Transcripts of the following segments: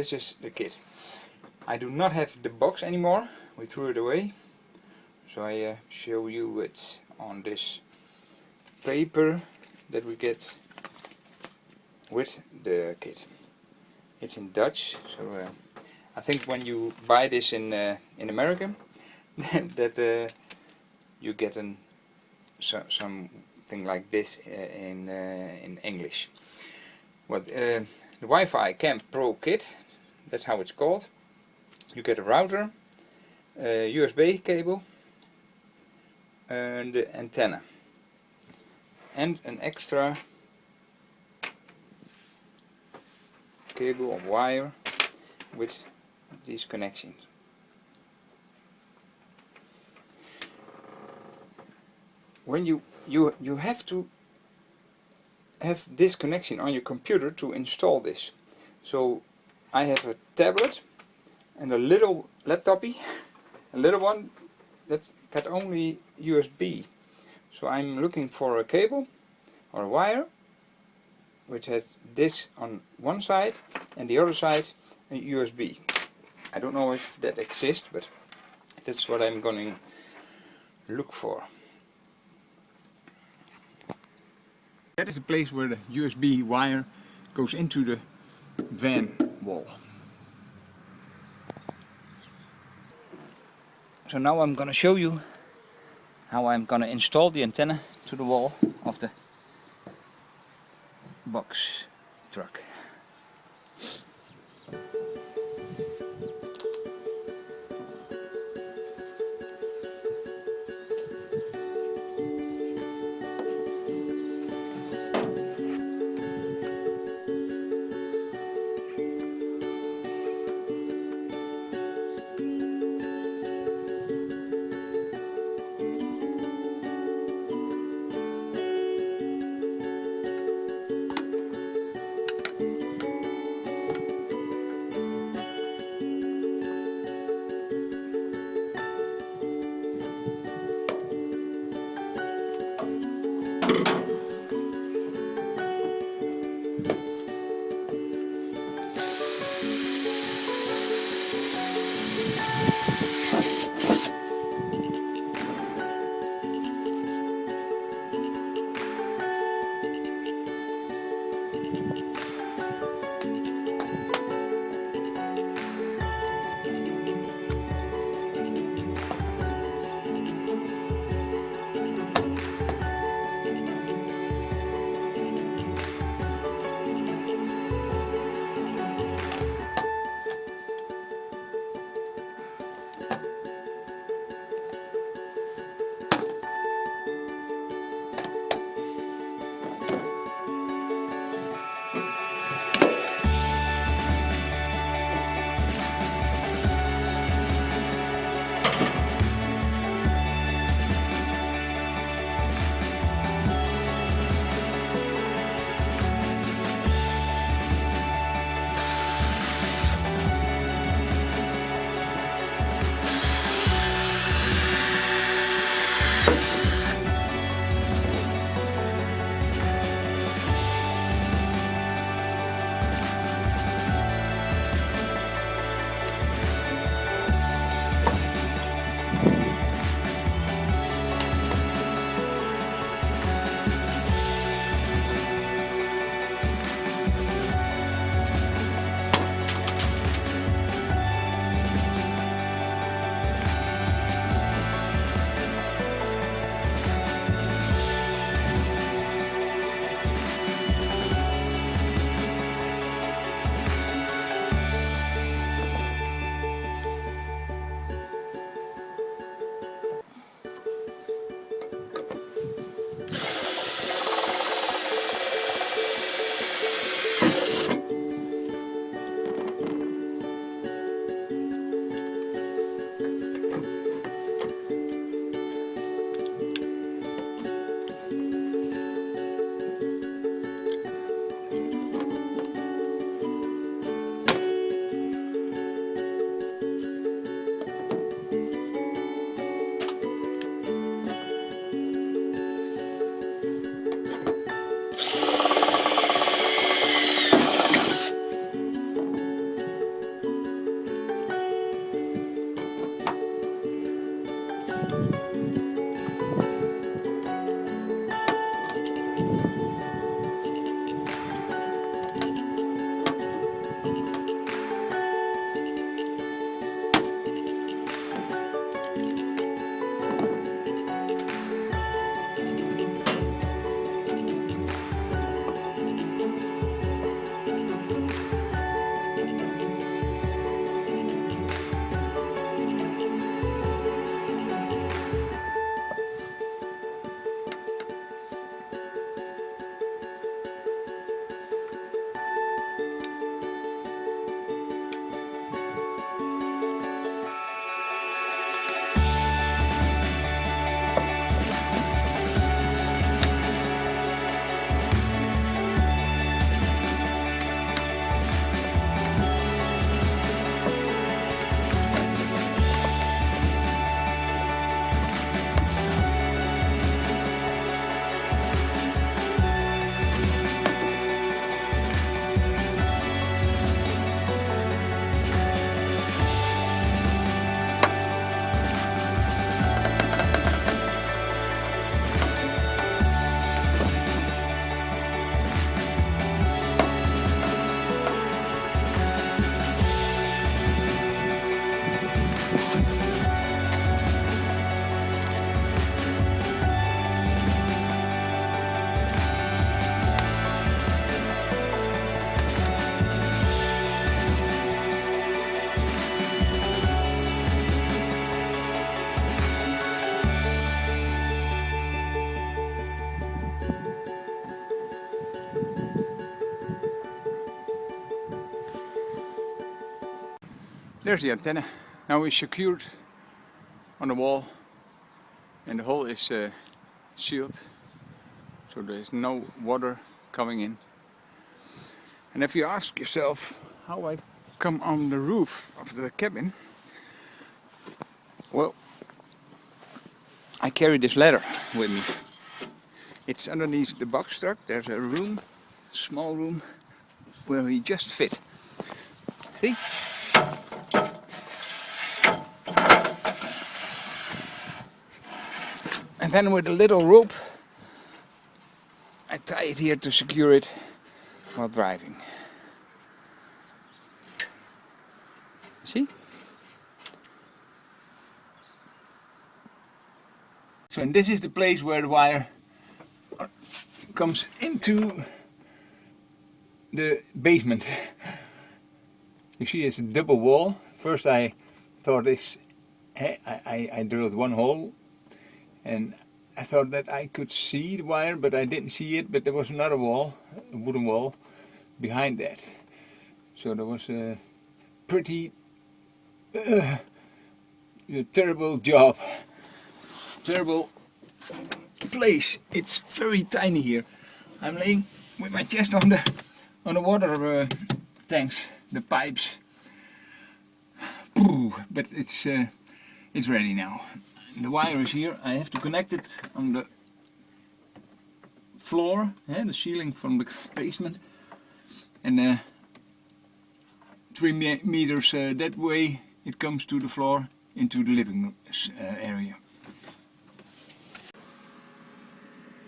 this is the kit. I do not have the box anymore, we threw it away, so I show you it on this paper that we get with the kit. It's in Dutch, so I think when you buy this in America that you get something like this in English. But the Wi-Fi Camp Pro kit, that's how it's called. You get a router, a USB cable, and the antenna, and an extra cable or wire with these connections. When you have to have this connection on your computer to install this. So I have a tablet and a little laptopy, a little one that's got only USB. So I'm looking for a cable or a wire which has this on one side and the other side a USB. I don't know if that exists, but that's what I'm going to look for. That is the place where the USB wire goes into the van wall. So now I'm going to show you how I'm going to install the antenna to the wall of the box truck. There's the antenna. Now it's secured on the wall and the hole is sealed, so there's no water coming in. And if you ask yourself how I come on the roof of the cabin, well, I carry this ladder with me. It's underneath the box truck. There's a room, small room, where we just fit. See? And then with a little rope, I tie it here to secure it while driving. See? So and this is the place where the wire comes into the basement. You see it's a double wall. First I thought this, I drilled one hole and I thought that I could see the wire, but I didn't see it, but there was another wall, a wooden wall, behind that. So there was a pretty terrible job, terrible place. It's very tiny here. I'm laying with my chest on the water tanks, the pipes. But it's ready now. The wire is here. I have to connect it on the floor, the ceiling from the basement, and 3 meters that way it comes to the floor into the living area.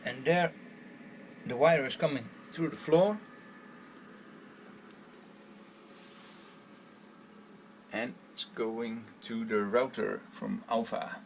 And there the wire is coming through the floor and it's going to the router from Alfa.